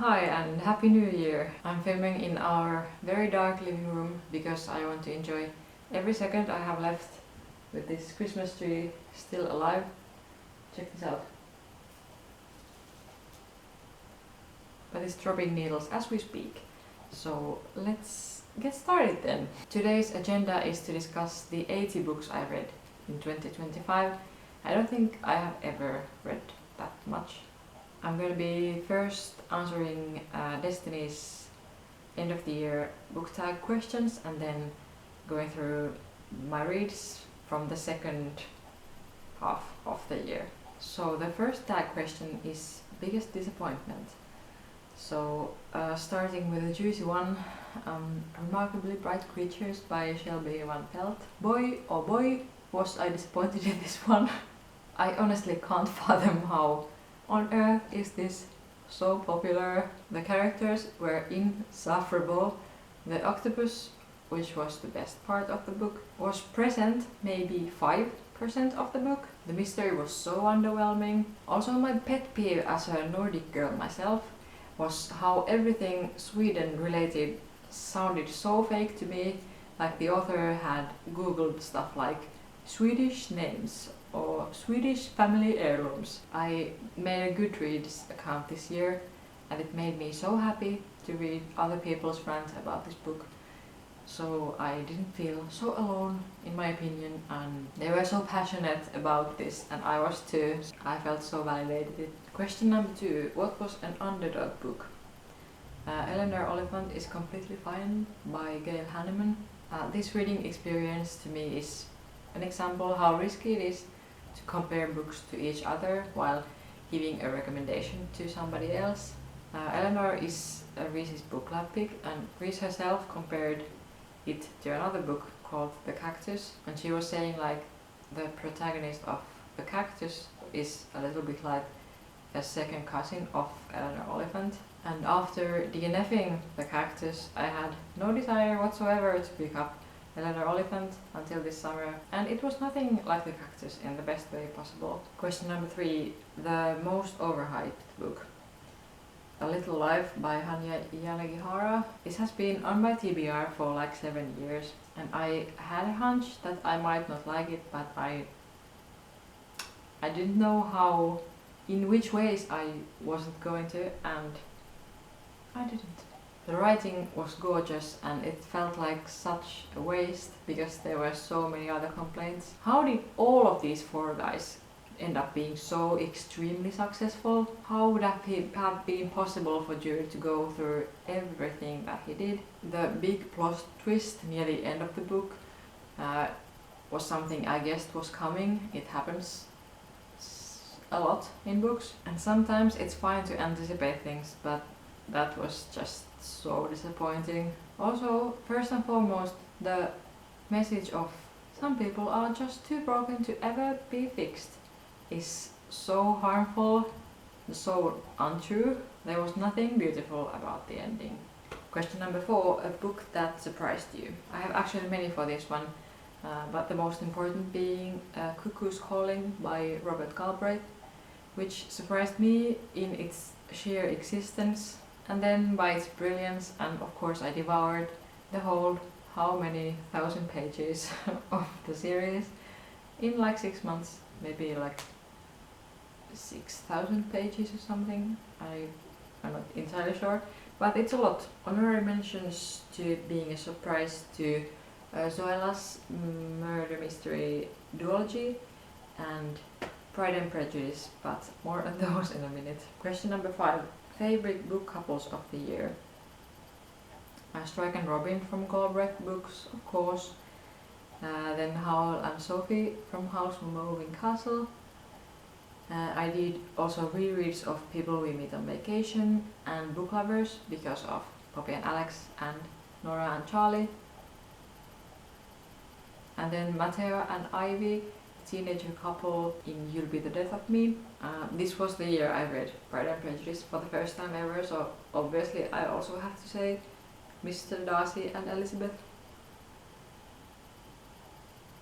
Hi and Happy New Year! I'm filming in our very dark living room because I want to enjoy every second I have left with this Christmas tree still alive. Check this out. But it's dropping needles as we speak. So let's get started then. Today's agenda is to discuss the 80 books I read in 2025. I don't think I have ever read that much. I'm going to be first answering Destiny's end of the year book tag questions and then going through my reads from the second half of the year. So the first tag question is biggest disappointment. So starting with a juicy one, Remarkably Bright Creatures by Shelby Van Pelt. Boy, oh boy, was I disappointed in this one. I honestly can't fathom how on earth is this so popular. The characters were insufferable. The octopus, which was the best part of the book, was present maybe 5% of the book. The mystery was so underwhelming. Also, my pet peeve as a Nordic girl myself was how everything Sweden related sounded so fake to me, like the author had googled stuff like Swedish names or Swedish family heirlooms. I made a Goodreads account this year and it made me so happy to read other people's rant about this book. So I didn't feel so alone in my opinion, and they were so passionate about this and I was too. I felt so validated. Question number 2. What was an underdog book? Eleanor Oliphant is Completely Fine by Gail Hanneman. This reading experience to me is an example how risky it is to compare books to each other while giving a recommendation to somebody else. Eleanor is a Reese's book club pick and Reese herself compared it to another book called The Cactus, and she was saying like the protagonist of The Cactus is a little bit like a second cousin of Eleanor Oliphant. And after DNFing The Cactus, I had no desire whatsoever to pick up Eleanor Oliphant until this summer, and it was nothing like The Cactus in the best way possible. Question number 3. The most overhyped book. A Little Life by Hanya Yanagihara. This has been on my TBR for like 7 years, and I had a hunch that I might not like it, but I didn't know in which ways I wasn't going to, and I didn't. The writing was gorgeous and it felt like such a waste because there were so many other complaints. How did all of these 4 guys end up being so extremely successful? How would that have been possible for Jude to go through everything that he did? The big plot twist near the end of the book was something I guessed was coming. It happens a lot in books, and sometimes it's fine to anticipate things, but that was just so disappointing. Also, first and foremost, the message of some people are just too broken to ever be fixed is so harmful, so untrue. There was nothing beautiful about the ending. Question number 4. A book that surprised you. I have actually many for this one, but the most important being Cuckoo's Calling by Robert Galbraith, which surprised me in its sheer existence and then by its brilliance, and of course I devoured the whole how many thousand pages of the series in like 6 months, maybe like 6,000 pages or something. I'm not entirely sure, but it's a lot. Honorary mentions to being a surprise to Zoella's murder mystery duology and Pride and Prejudice, but more on those in a minute. Question number 5. Favorite book couples of the year. Strike and Robin from Galbraith Books, of course. Then Howell and Sophie from House Moving Castle. I did also rereads of People We Meet on Vacation and Book Lovers because of Poppy and Alex and Nora and Charlie. And then Mateo and Ivy, teenager couple in You'll Be the Death of Me. This was the year I read Pride and Prejudice for the first time ever, so obviously I also have to say Mr. Darcy and Elizabeth.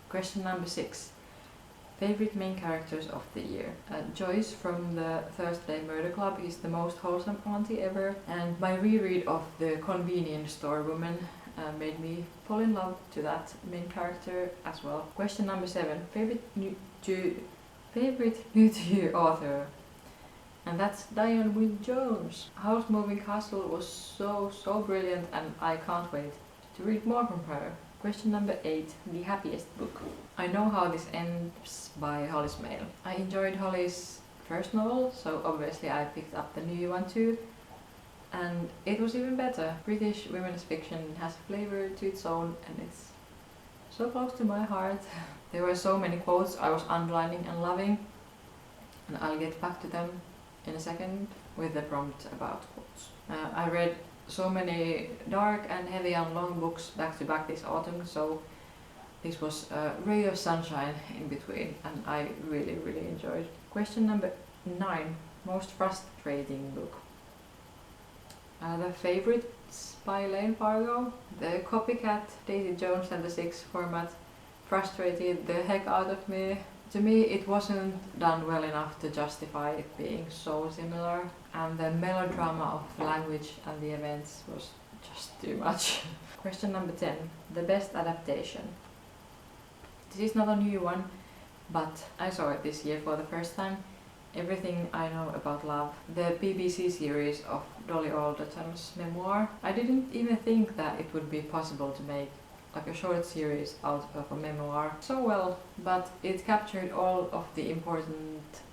Question number 6. Favorite main characters of the year. Joyce from the Thursday Murder Club is the most wholesome auntie ever, and my reread of The Convenience Store Woman made me fall in love to that main character as well. Question number 7. Favorite new to you author? And that's Diane Wynne Jones. House Moving Castle was so brilliant, and I can't wait to read more from her. Question number 8. The happiest book. I Know How This Ends by Holly Smale. I enjoyed Holly's first novel, so obviously I picked up the new one too. And it was even better. British women's fiction has flavor to its own, and it's so close to my heart. There were so many quotes I was underlining and loving, and I'll get back to them in a second with the prompt about quotes. I read so many dark and heavy and long books back to back this autumn, so this was a ray of sunshine in between, and I really enjoyed. Question number 9. Most frustrating book. The Favourites by Elaine Fargo. The copycat Daisy Jones and the Six format frustrated the heck out of me. To me, it wasn't done well enough to justify it being so similar, and the melodrama of the language and the events was just too much. Question number 10. The best adaptation. This is not a new one, but I saw it this year for the first time. Everything I Know About Love, the BBC series of Dolly Alderton's memoir. I didn't even think that it would be possible to make like a short series out of a memoir so well, but it captured all of the important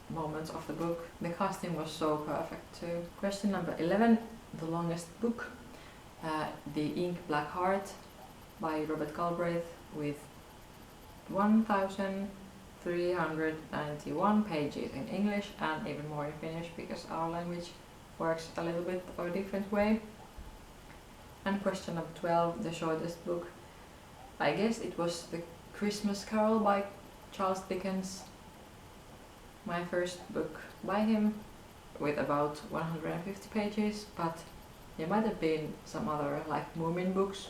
moments of the book. The casting was so perfect too. Question number 11. The longest book. The Ink Black Heart by Robert Galbraith with 1,391 pages in English and even more in Finnish, because our language works a little bit of a different way. And question number 12, the shortest book. I guess it was The Christmas Carol by Charles Dickens, my first book by him, with about 150 pages, but there might have been some other like Moomin books,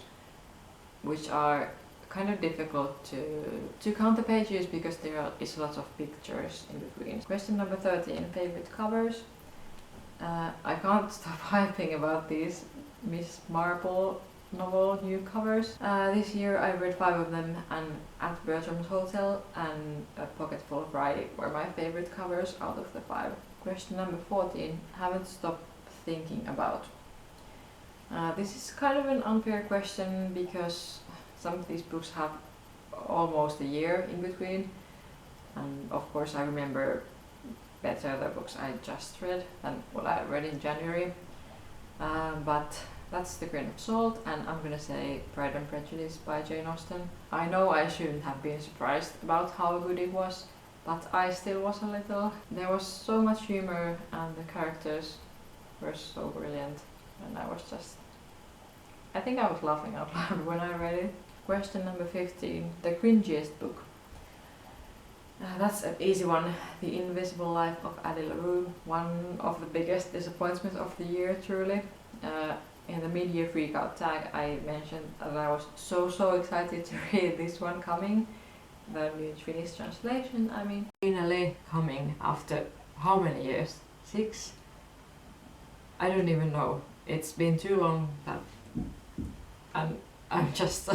which are kind of difficult to count the pages because there is lots of pictures in between. Question number 13, favorite covers. I can't stop hyping about these Miss Marple novel new covers. This year I read 5 of them, and At Bertram's Hotel and A Pocketful of Rye were my favorite covers out of the 5. Question number 14, haven't stopped thinking about. This is kind of an unfair question because some of these books have almost a year in between, and of course I remember better the books I just read than what I read in January, but that's the grain of salt, and I'm gonna say Pride and Prejudice by Jane Austen. I know I shouldn't have been surprised about how good it was, but I still was a little. There was so much humor and the characters were so brilliant, and I think I was laughing out loud when I read it. Question number 15, the cringiest book. That's an easy one. The Invisible Life of Addie LaRue, one of the biggest disappointments of the year, truly. In the mid-year freakout tag I mentioned that I was so excited to read this one coming, the new Finnish translation, I mean. Finally coming after how many years? 6? I don't even know. It's been too long that I'm just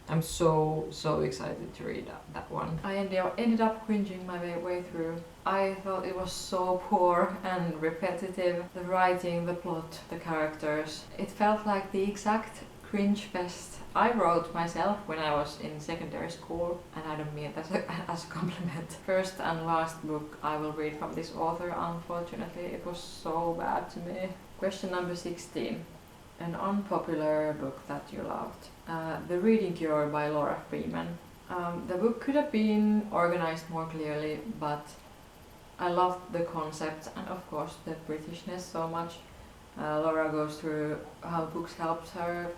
I'm so excited to read that one. I ended up cringing my way through. I thought it was so poor and repetitive. The writing, the plot, the characters. It felt like the exact cringe fest I wrote myself when I was in secondary school, and I don't mean that as a compliment. First and last book I will read from this author, unfortunately. It was so bad to me. Question number 16. An unpopular book that you loved. The Reading Cure by Laura Freeman. The book could have been organized more clearly, but I loved the concept and of course the Britishness so much. Laura goes through how books helped her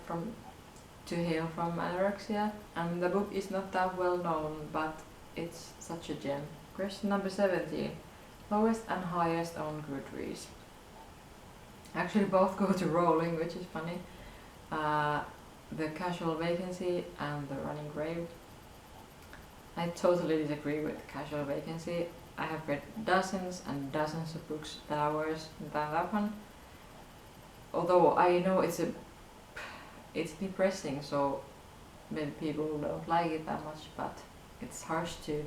to heal from anorexia, and the book is not that well known, but it's such a gem. Question number 17. Lowest and highest on Goodreads. Actually both go to Rowling, which is funny. The Casual Vacancy and The Running Grave. I totally disagree with Casual Vacancy. I have read dozens and dozens of books that are worse than that one. Although I know it's depressing, so maybe people don't like it that much, but it's harsh to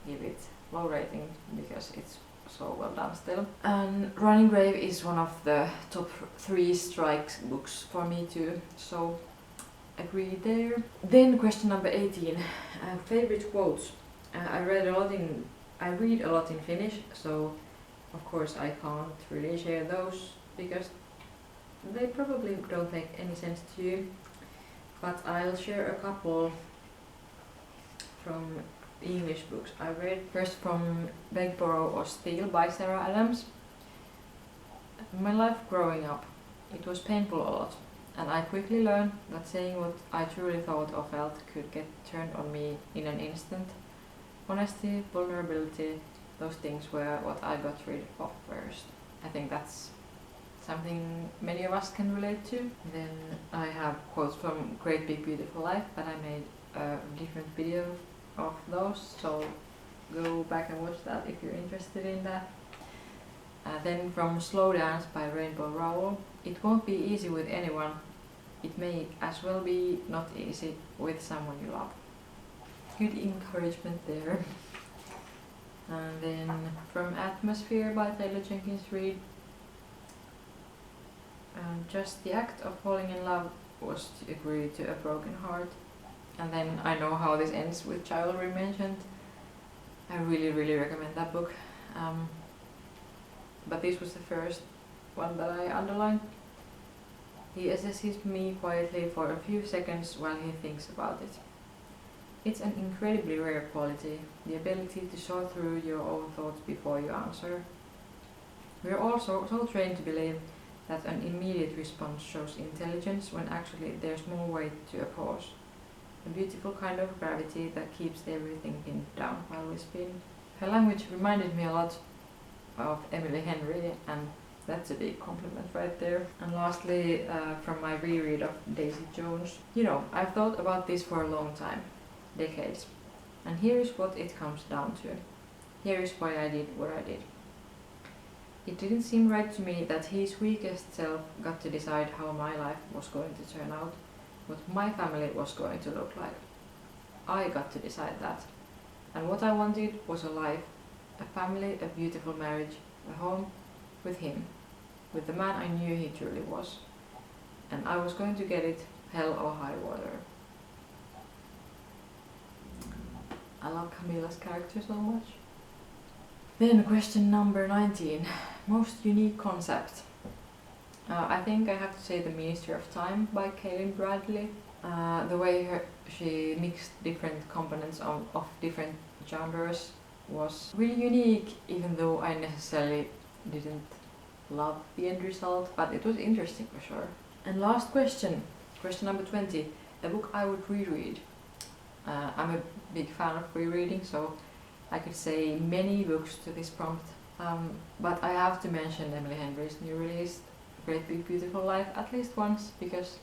give it low rating because it's so well done still. And Running Grave is one of the top 3 strikes books for me too, so agree there. Then question number 18, favorite quotes. I read a lot in Finnish, so of course I can't really share those because they probably don't make any sense to you, but I'll share a couple from English books I read. First from Begborough or Steel by Sarah Adams. My life growing up, it was painful a lot, and I quickly learned that saying what I truly thought or felt could get turned on me in an instant. Honesty, vulnerability, those things were what I got rid of first. I think that's something many of us can relate to. Then I have quotes from Great Big Beautiful Life, but I made a different video of those, so go back and watch that if you're interested in that. Then from Slow Dance by Rainbow Rowell. It won't be easy with anyone. It may as well be not easy with someone you love. Good encouragement there. And then from Atmosphere by Taylor Jenkins Reid. Just the act of falling in love was to agree to a broken heart. And then I know how this ends with Chivalry mentioned. I really recommend that book. But this was the first one that I underlined. He assesses me quietly for a few seconds while he thinks about it. It's an incredibly rare quality, the ability to sort through your own thoughts before you answer. We're also so trained to believe that an immediate response shows intelligence when actually there's more weight to a pause. A beautiful kind of gravity that keeps everything pinned down while we spin. Her language reminded me a lot of Emily Henry, and that's a big compliment right there. And lastly, from my reread of Daisy Jones. You know, I've thought about this for a long time, decades, and here is what it comes down to. Here is why I did what I did. It didn't seem right to me that his weakest self got to decide how my life was going to turn out, what my family was going to look like. I got to decide that. And what I wanted was a life, a family, a beautiful marriage, a home with him, with the man I knew he truly was. And I was going to get it, hell or high water. I love Camilla's character so much. Then question number 19, most unique concept. I think I have to say The Ministry of Time by Kaylin Bradley. The way she mixed different components of different genres was really unique, even though I necessarily didn't love the end result, but it was interesting for sure. And last question, question number 20, a book I would reread. I'm a big fan of rereading, so I could say many books to this prompt, but I have to mention Emily Henry's new release, Great Big Beautiful Life, at least once, because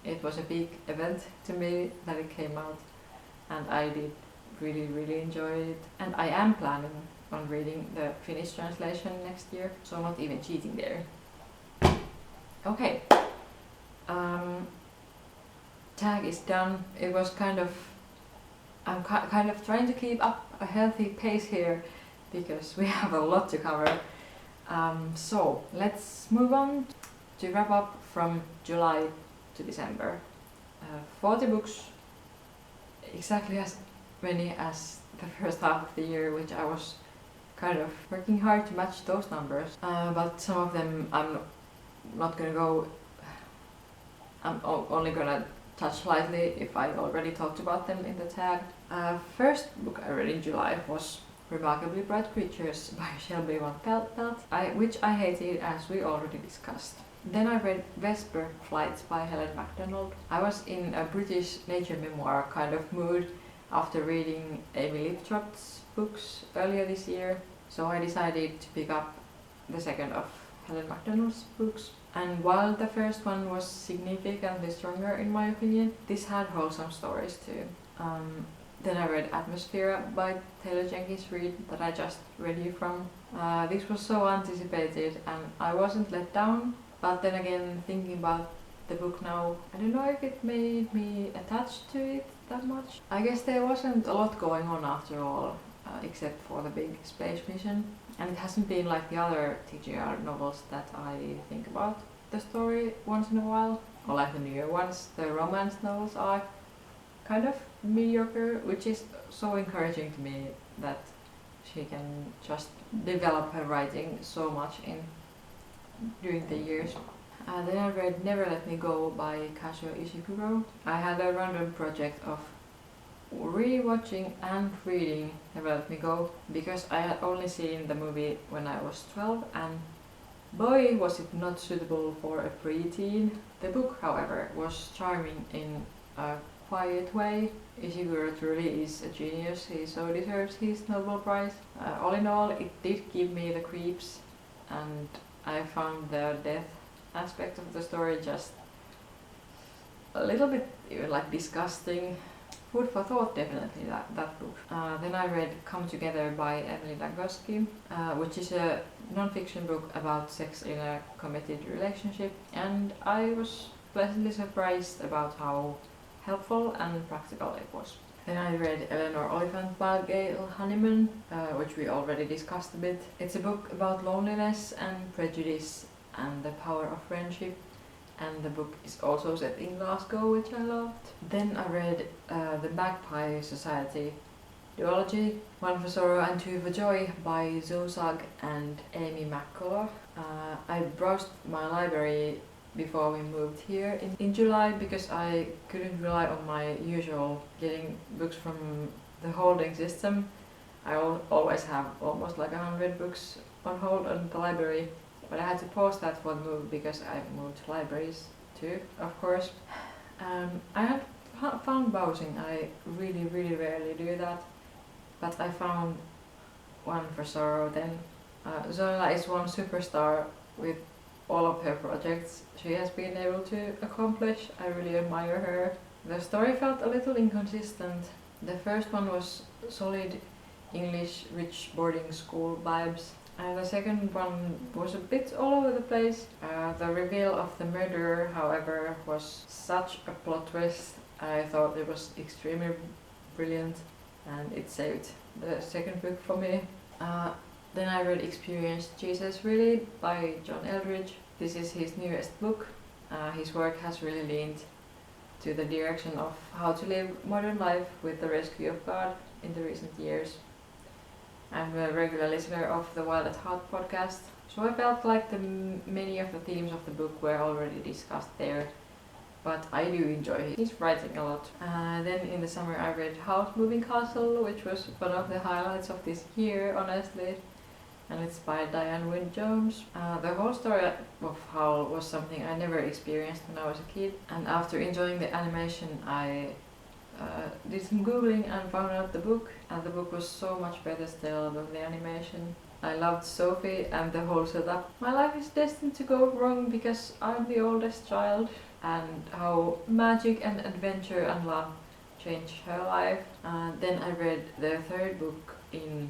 it was a big event to me that it came out, and I did really enjoy it. And I am planning on reading the Finnish translation next year, so I'm not even cheating there. Okay, tag is done. It was I'm kind of trying to keep up a healthy pace here because we have a lot to cover. So let's move on to wrap up from July to December. 40 books, exactly as many as the first half of the year, which I was kind of working hard to match those numbers. But some of them I'm not gonna go, I'm only gonna touch lightly if I already talked about them in the tag. First book I read in July was Remarkably Bright Creatures by Shelby Van Pelt, which I hated, as we already discussed. Then I read Vesper Flights by Helen MacDonald. I was in a British nature memoir kind of mood after reading Amy Liptrot's books earlier this year, so I decided to pick up the second of Helen MacDonald's books. And while the first one was significantly stronger in my opinion, this had wholesome stories too. Then I read Atmosphere by Taylor Jenkins Reid that I just read you from. This was so anticipated and I wasn't let down, but then again thinking about the book now, I don't know if it made me attached to it that much. I guess there wasn't a lot going on after all, except for the big space mission, and it hasn't been like the other TJR novels that I think about the story once in a while, or like the newer ones. The romance novels are kind of mediocre, which is so encouraging to me that she can just develop her writing so much during the years. Then I read Never Let Me Go by Kazuo Ishiguro. I had a random project of rewatching and reading Never Let Me Go because I had only seen the movie when I was 12 and boy was it not suitable for a preteen. The book, however, was charming in a quiet way. Ishiguro truly is a genius, he so deserves his Nobel Prize. All in all, it did give me the creeps and I found the death aspect of the story just a little bit even like disgusting. Food for thought, definitely, that book. Then I read Come Together by Emily Nagoski, which is a non-fiction book about sex in a committed relationship, and I was pleasantly surprised about how helpful and practical it was. Then I read Eleanor Oliphant by Gail Honeyman, which we already discussed a bit. It's a book about loneliness and prejudice and the power of friendship, and the book is also set in Glasgow, which I loved. Then I read The Magpie Society duology, One for Sorrow and Two for Joy by Zoe Sugg and Amy McCullough. I browsed my library before we moved here in July because I couldn't rely on my usual getting books from the holding system. I always have almost like 100 books on hold on the library, but I had to pause that for the move because I moved libraries too, of course. I had found browsing. I really rarely do that, but I found One for Sorrow then. Zola is one superstar with all of her projects she has been able to accomplish. I really admire her. The story felt a little inconsistent. The first one was solid English rich boarding school vibes, and the second one was a bit all over the place. The reveal of the murderer, however, was such a plot twist. I thought it was extremely brilliant and it saved the second book for me. Then I read Experience Jesus Really by John Eldridge. This is his newest book. His work has really leaned to the direction of how to live modern life with the rescue of God in the recent years. I'm a regular listener of the Wild at Heart podcast, so I felt like many of the themes of the book were already discussed there, but I do enjoy his writing a lot. Then in the summer I read House Moving Castle, which was one of the highlights of this year, honestly, and it's by Diane Wynne Jones. The whole story of Howl was something I never experienced when I was a kid, and after enjoying the animation I did some googling and found out the book, and the book was so much better still than the animation. I loved Sophie and the whole setup. My life is destined to go wrong because I'm the oldest child, and how magic and adventure and love changed her life. Then I read the third book in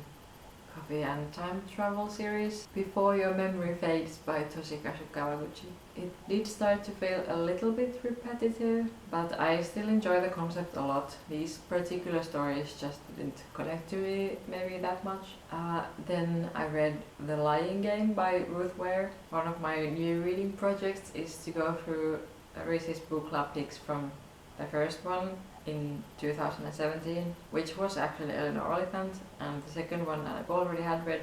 Coffee and Time Travel series, Before Your Memory Fades by Toshikazu Kawaguchi. It did start to feel a little bit repetitive, but I still enjoy the concept a lot. These particular stories just didn't connect to me maybe that much. Then I read The Lying Game by Ruth Ware. One of my new reading projects is to go through Reese's Book Club picks from the first one in 2017, which was actually Eleanor Oliphant, and the second one I've already had read,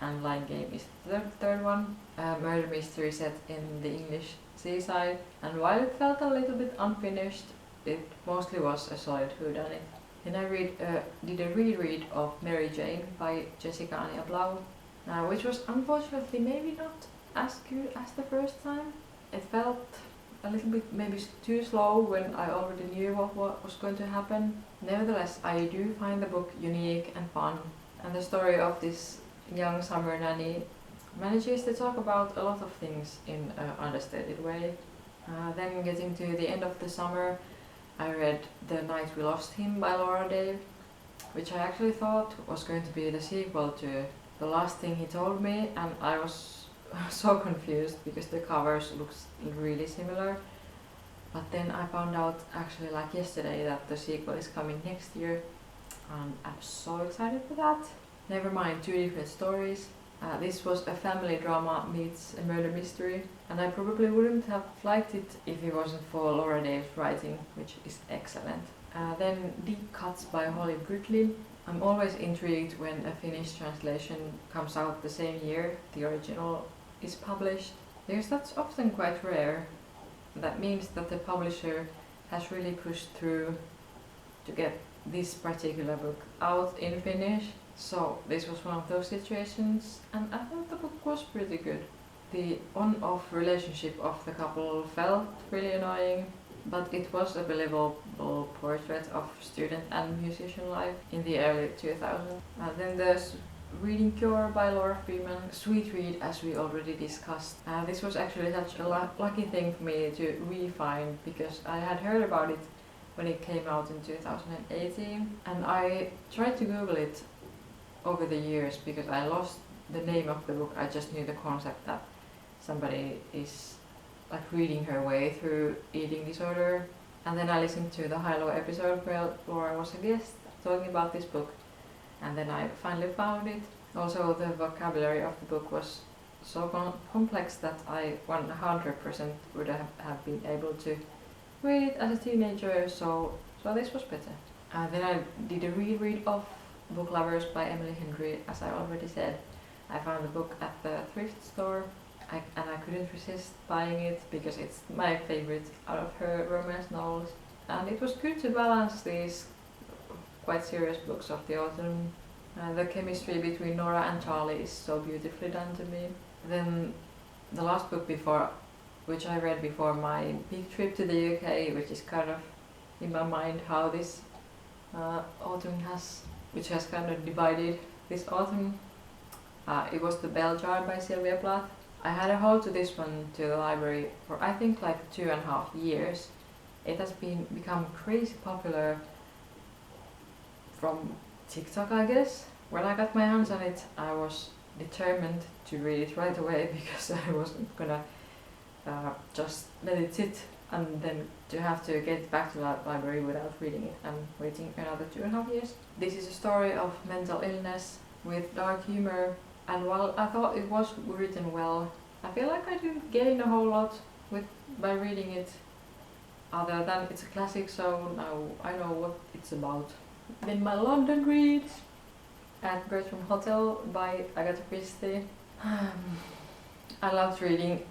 and Lying Game is the third one. Murder mystery set in the English seaside, and while it felt a little bit unfinished, it mostly was a solid whodunit. Then I did a reread of Mary Jane by Jessica Anya Blau, which was unfortunately maybe not as good as the first time. It felt a little bit maybe too slow when I already knew what was going to happen. Nevertheless, I do find the book unique and fun, and the story of this young summer nanny manages to talk about a lot of things in an understated way. Then getting to the end of the summer, I read The Night We Lost Him by Laura Dave. which I actually thought was going to be the sequel to The Last Thing He Told Me, and I was so confused because the covers looks really similar. But then I found out actually like yesterday that the sequel is coming next year, and I'm so excited for that. Never mind, two different stories. This was a family drama meets a murder mystery, and I probably wouldn't have liked it if it wasn't for Laura Dave's writing, which is excellent. Then Deep Cuts by Holly Britley. I'm always intrigued when a Finnish translation comes out the same year the original is published, because that's often quite rare. That means that the publisher has really pushed through to get this particular book out in Finnish. So this was one of those situations, and I thought the book was pretty good. The on-off relationship of the couple felt really annoying, but it was a believable portrait of student and musician life in the early 2000s. Then there's Reading Cure by Laura Freeman. Sweet read, as we already discussed. This was actually such a lucky thing for me to re-find, because I had heard about it when it came out in 2018, and I tried to Google it over the years because I lost the name of the book. I just knew the concept that somebody is like reading her way through eating disorder, and then I listened to the High-Low episode where Laura was a guest talking about this book, and then I finally found it. Also, the vocabulary of the book was so complex that I 100% would have been able to read it as a teenager, so this was better. Then I did a reread of Book Lovers by Emily Henry, as I already said. I found the book at the thrift store, and I couldn't resist buying it because it's my favorite out of her romance novels. And it was good to balance these quite serious books of the autumn. The chemistry between Nora and Charlie is so beautifully done to me. Then the last book before, which I read before my big trip to the UK, which is kind of in my mind how this autumn which has kind of divided this autumn. It was The Bell Jar by Sylvia Plath. I had a hold to this one to the library for I think like 2.5 years. It has become crazy popular from TikTok, I guess. When I got my hands on it, I was determined to read it right away because I wasn't gonna just let it sit and then to have to get back to the library without reading it and waiting another 2.5 years. This is a story of mental illness with dark humor, and while I thought it was written well, I feel like I didn't gain a whole lot by reading it, other than it's a classic, so now I know what it's about. Then my London reads, At Bertram Hotel by Agatha Christie. I loved reading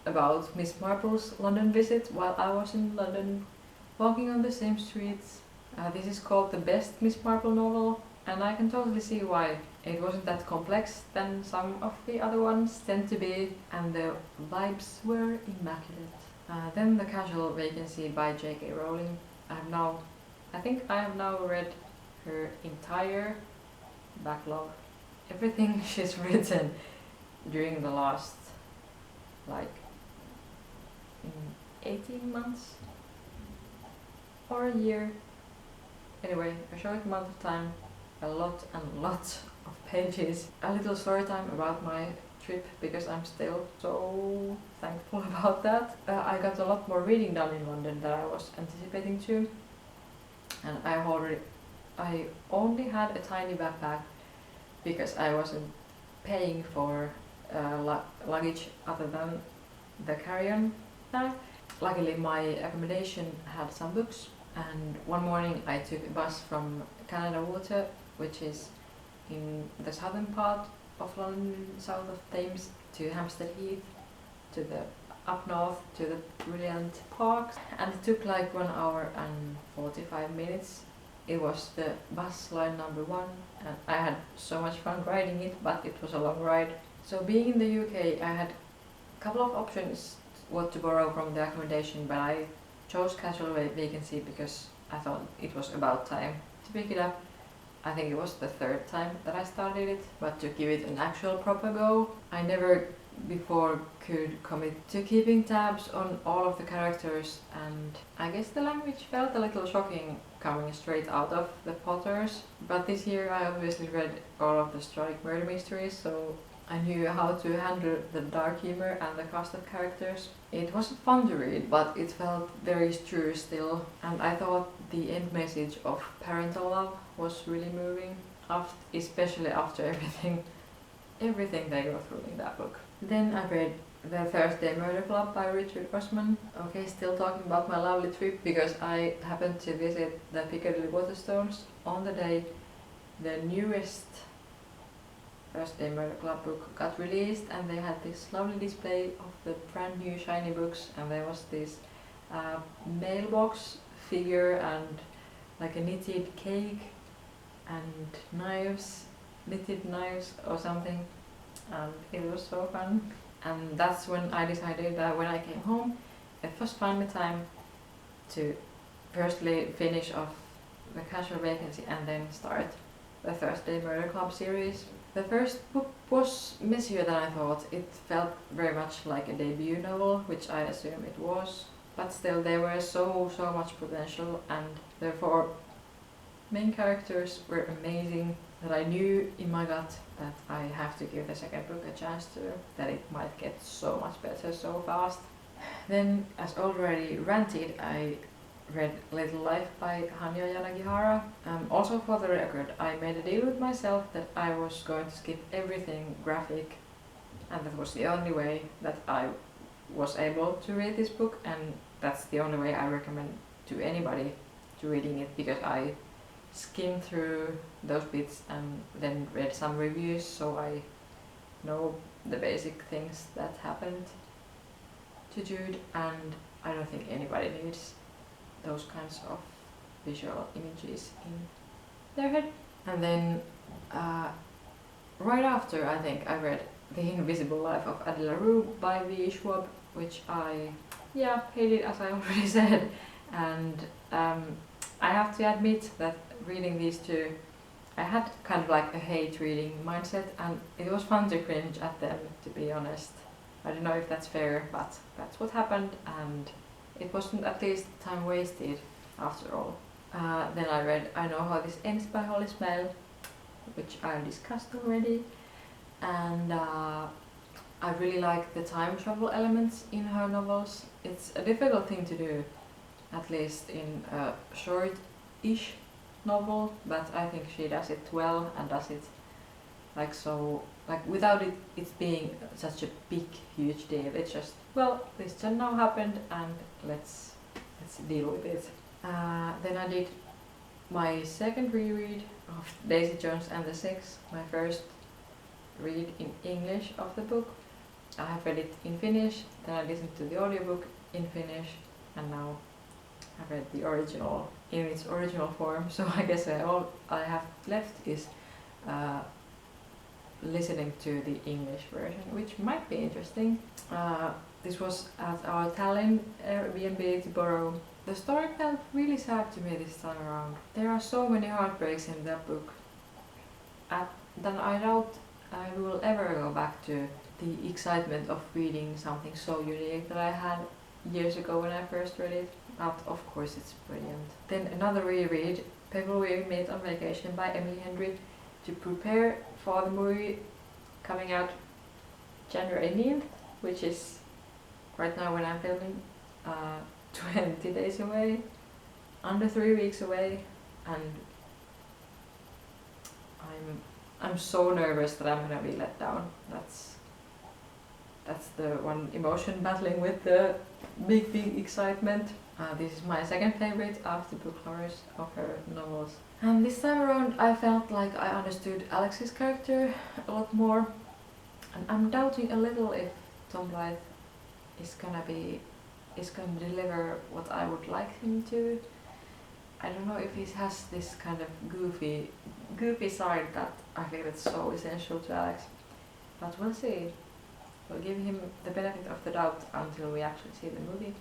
about Miss Marple's London visit while I was in London, walking on the same streets. This is called the best Miss Marple novel, and I can totally see why. It wasn't that complex than some of the other ones tend to be, and the vibes were immaculate. Then The Casual Vacancy by J.K. Rowling. I think I have now read her entire backlog. Everything she's written during the last 18 months or a year. Anyway, a short amount of time, a lot of pages. A little story time about my trip, because I'm still so thankful about that. I got a lot more reading done in London than I was anticipating to, and I only had a tiny backpack because I wasn't paying for luggage other than the carry-on bag. Luckily my accommodation had some books, and one morning I took a bus from Canada Water, which is in the southern part of London, south of Thames, to Hampstead Heath, to the up north to the brilliant parks, and it took like 1 hour and 45 minutes. It was the bus line number 1, and I had so much fun riding it, but it was a long ride. So being in the UK, I had a couple of options what to borrow from the accommodation, but I chose Casual Vacancy because I thought it was about time to pick it up. I think it was the 3rd time that I started it, but to give it an actual proper go, I never before could commit to keeping tabs on all of the characters, and I guess the language felt a little shocking coming straight out of the Potters. But this year I obviously read all of the Strike murder mysteries, so I knew how to handle the dark humor and the cast of characters. It wasn't fun to read, but it felt very true still, and I thought the end message of parental love was really moving, especially after everything they go through in that book. Then I read The Thursday Murder Club by Richard Osman. Okay, still talking about my lovely trip, because I happened to visit the Piccadilly Waterstones on the day the newest Thursday Murder Club book got released, and they had this lovely display of the brand new shiny books, and there was this mailbox figure and like a knitted cake and knitted knives or something, and it was so fun. And that's when I decided that when I came home, it was finally time to firstly finish off the Casual Vacancy and then start the Thursday Murder Club series. The first book was messier than I thought. It felt very much like a debut novel, which I assume it was, but still there was so much potential, and therefore main characters were amazing that I knew in my gut that I have to give the second book a chance to, that it might get so much better so fast. Then, as already ranted, I read Little Life by Hanya Yanagihara. Also for the record, I made a deal with myself that I was going to skip everything graphic, and that was the only way that I was able to read this book, and that's the only way I recommend to anybody to reading it, because I skimmed through those bits and then read some reviews, so I know the basic things that happened to Jude, and I don't think anybody needs those kinds of visual images in their head. And then right after, I think I read The Invisible Life of Addie LaRue by V. Schwab, which I hated, as I already said, and I have to admit that reading these two, I had kind of like a hate reading mindset, and it was fun to cringe at them, to be honest. I don't know if that's fair, but that's what happened, and it wasn't at least time wasted after all. Then I read I Know How This Ends by Holly Smale, which I discussed already, and I really like the time travel elements in her novels. It's a difficult thing to do, at least in a short-ish novel, but I think she does it well, and does it without it being such a big, huge deal. It's just, well, this just now happened, and let's deal with it. Then I did my second reread of Daisy Jones and the Six, my first read in English of the book. I have read it in Finnish, then I listened to the audiobook in Finnish, and now I've read the original in its original form, so I guess all I have left is listening to the English version, which might be interesting. This was at our Tallinn Airbnb to borrow. The story felt really sad to me this time around. There are so many heartbreaks in that book, that I doubt I will ever go back to the excitement of reading something so unique that I had years ago when I first read it. But of course it's brilliant. Then another reread, People We Meet on Vacation by Emily Henry, to prepare for the movie coming out January 18th, which is right now when I'm filming 20 days away, under 3 weeks away, and I'm so nervous that I'm gonna be let down. That's the one emotion battling with the big excitement. This is my second favorite after Book Lovers of her novels. And this time around I felt like I understood Alex's character a lot more, and I'm doubting a little if Tom Blythe is gonna deliver what I would like him to. I don't know if he has this kind of goofy side that I feel it's so essential to Alex, but we'll see. We'll give him the benefit of the doubt until we actually see the movie.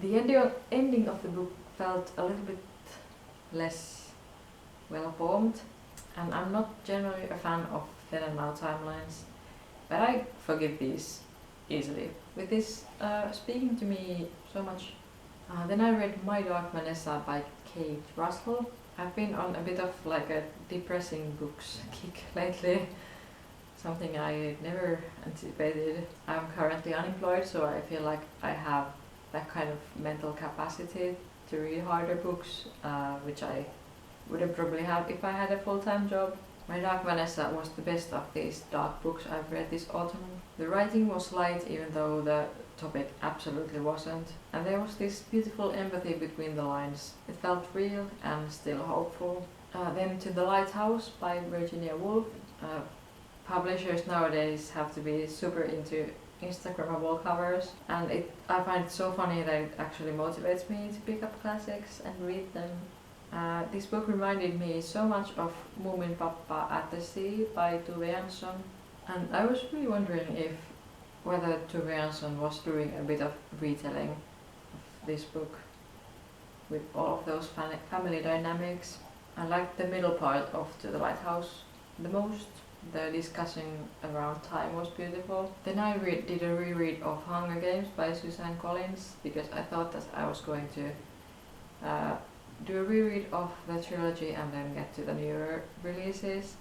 The ending of the book felt a little bit less well formed, and I'm not generally a fan of then and now timelines. but I forgive these easily. With this speaking to me so much. Then I read My Dark Vanessa by Kate Russell. I've been on a bit of like a depressing books kick lately, something I never anticipated. I'm currently unemployed, so I feel like I have that kind of mental capacity to read harder books, which I wouldn't probably have if I had a full-time job. My Dark Vanessa was the best of these dark books I've read this autumn. The writing was light even though the topic absolutely wasn't, and there was this beautiful empathy between the lines. It felt real and still hopeful. Then To the Lighthouse by Virginia Woolf. Publishers nowadays have to be super into Instagrammable covers, and I find it so funny that it actually motivates me to pick up classics and read them. This book reminded me so much of Moominpappa at the Sea by Tove Jansson, and I was really wondering whether Tove Jansson was doing a bit of retelling of this book with all of those family dynamics. I liked the middle part of To the Lighthouse the most. The discussion around time was beautiful. Then I did a reread of Hunger Games by Suzanne Collins because I thought that I was going to do a reread of the trilogy and then get to the newer releases.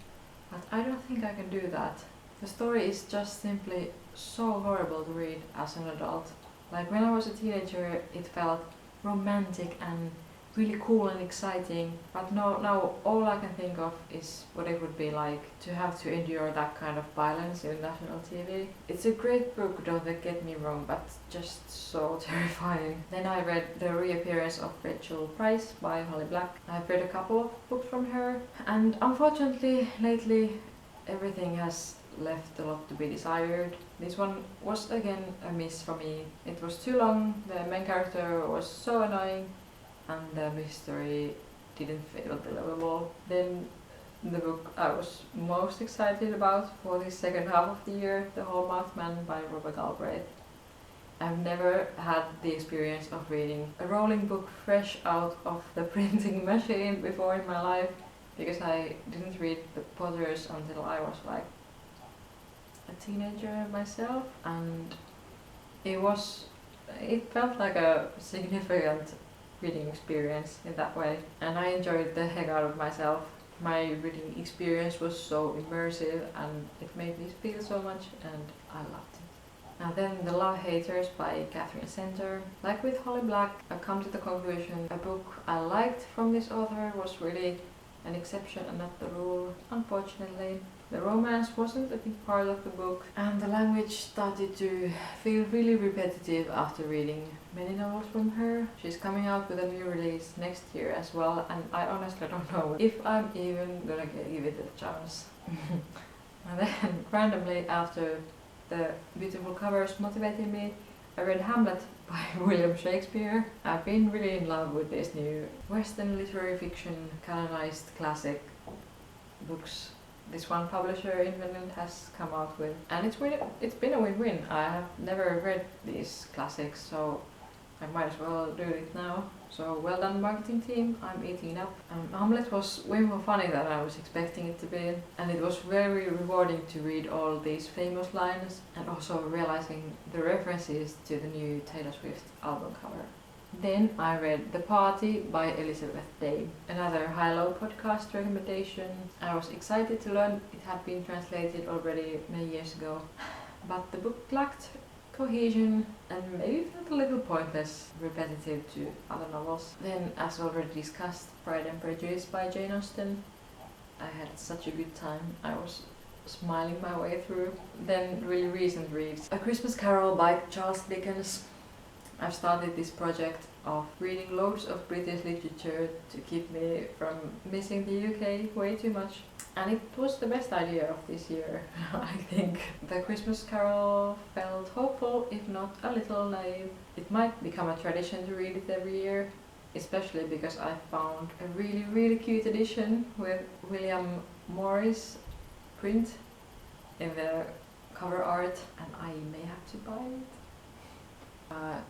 But I don't think I can do that. The story is just simply so horrible to read as an adult. Like when I was a teenager it felt romantic and really cool and exciting, but now all I can think of is what it would be like to have to endure that kind of violence in national TV. It's a great book, don't get me wrong, but just so terrifying. Then I read The Reappearance of Rachel Price by Holly Black. I've read a couple of books from her, and unfortunately lately everything has left a lot to be desired. This one was again a miss for me. It was too long, the main character was so annoying, and the mystery didn't feel believable. Then the book I was most excited about for the second half of the year, The Hallmark Man by Robert Galbraith. I've never had the experience of reading a rolling book fresh out of the printing machine before in my life, because I didn't read The Potters until I was like a teenager myself, and it felt like a significant reading experience in that way, and I enjoyed the heck out of myself. My reading experience was so immersive and it made me feel so much, and I loved it. And then The Love Haters by Catherine Center. Like with Holly Black, I've come to the conclusion a book I liked from this author was really an exception and not the rule, unfortunately. The romance wasn't a big part of the book, and the language started to feel really repetitive after reading many novels from her. She's coming out with a new release next year as well, and I honestly don't know if I'm even gonna give it a chance. And then randomly, after the beautiful covers motivated me, I read Hamlet by William Shakespeare. I've been really in love with these new Western literary fiction canonized classic books this one publisher in Finland has come out with, and it's been a win-win. I have never read these classics, so I might as well do it now. So well done, marketing team, I'm eating it up. Hamlet was way more funny than I was expecting it to be, and it was very rewarding to read all these famous lines and also realizing the references to the new Taylor Swift album cover. Then I read The Party by Elizabeth Day, another high-low podcast recommendation. I was excited to learn it had been translated already many years ago, but the book lacked cohesion and maybe felt a little pointless, repetitive to other novels. Then, as already discussed, Pride and Prejudice by Jane Austen. I had such a good time. I was smiling my way through. Then really recent reads. A Christmas Carol by Charles Dickens. I've started this project of reading loads of British literature to keep me from missing the UK way too much. And it was the best idea of this year, I think. The Christmas Carol felt hopeful, if not a little naive. It might become a tradition to read it every year, especially because I found a really cute edition with William Morris print in the cover art, and I may have to buy it.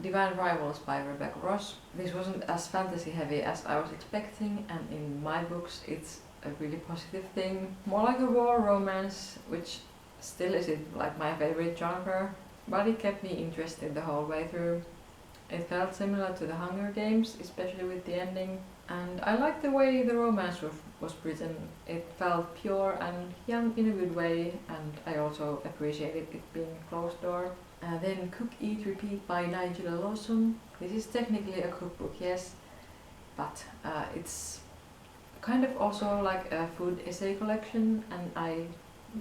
Divine Rivals by Rebecca Ross. This wasn't as fantasy heavy as I was expecting, and in my books it's a really positive thing. More like a war romance, which still isn't like my favorite genre, but it kept me interested the whole way through. It felt similar to the Hunger Games, especially with the ending, and I liked the way the romance was written. It felt pure and young in a good way, and I also appreciated it being a closed door. Then Cook, Eat, Repeat by Nigel Lawson. This is technically a cookbook, yes, but it's kind of also like a food essay collection, and I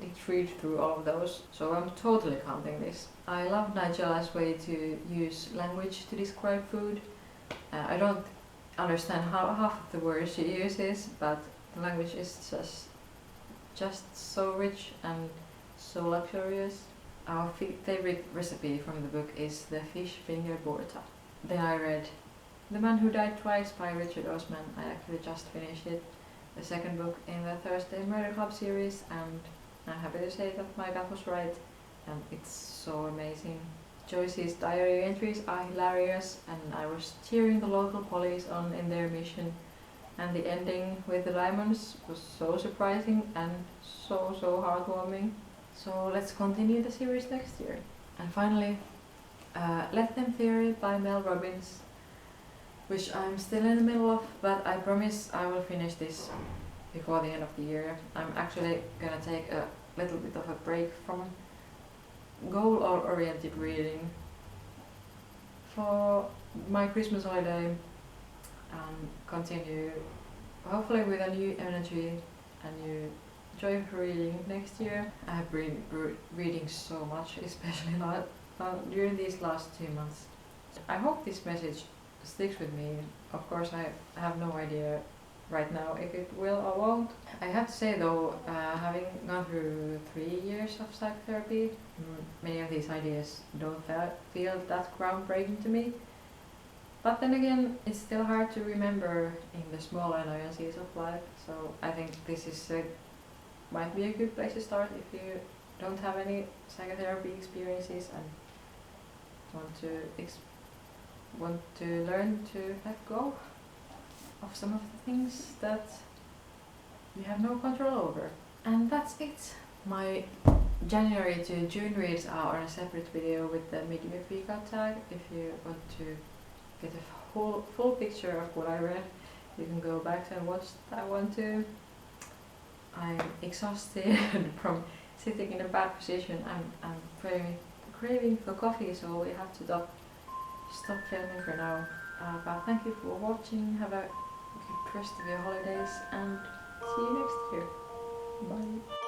did read through all of those, so I'm totally counting this. I love Nigela's way to use language to describe food. I don't understand half of the words she uses, but the language is just so rich and so luxurious. Our favorite recipe from the book is the fish finger burrata. Then I read The Man Who Died Twice by Richard Osman. I actually just finished it, the second book in the Thursday Murder Club series, and I'm happy to say that my gut was right, and it's so amazing. Joyce's diary entries are hilarious, and I was cheering the local police on in their mission, and the ending with the diamonds was so surprising and so heartwarming. So let's continue the series next year. And finally, Let Them Theory by Mel Robbins, which I'm still in the middle of, but I promise I will finish this before the end of the year. I'm actually gonna take a little bit of a break from goal-oriented reading for my Christmas holiday and continue hopefully with a new energy and new joy for reading next year. I have been reading so much, especially during these last 2 months. I hope this message sticks with me. Of course, I have no idea right now if it will or won't. I have to say though, having gone through 3 years of psychotherapy, many of these ideas don't feel that groundbreaking to me. But then again, it's still hard to remember in the small annoyances of life, so I think this might be a good place to start if you don't have any psychotherapy experiences and want to learn to let go of some of the things that you have no control over. And that's it. My January to June reads are on a separate video with the mid-year freakout tag. If you want to get a full picture of what I read, you can go back and watch that one too. I'm exhausted from sitting in a bad position. I'm craving for coffee, so we have to stop filming for now. But thank you for watching. Have a good rest of your holidays and see you next year. Bye.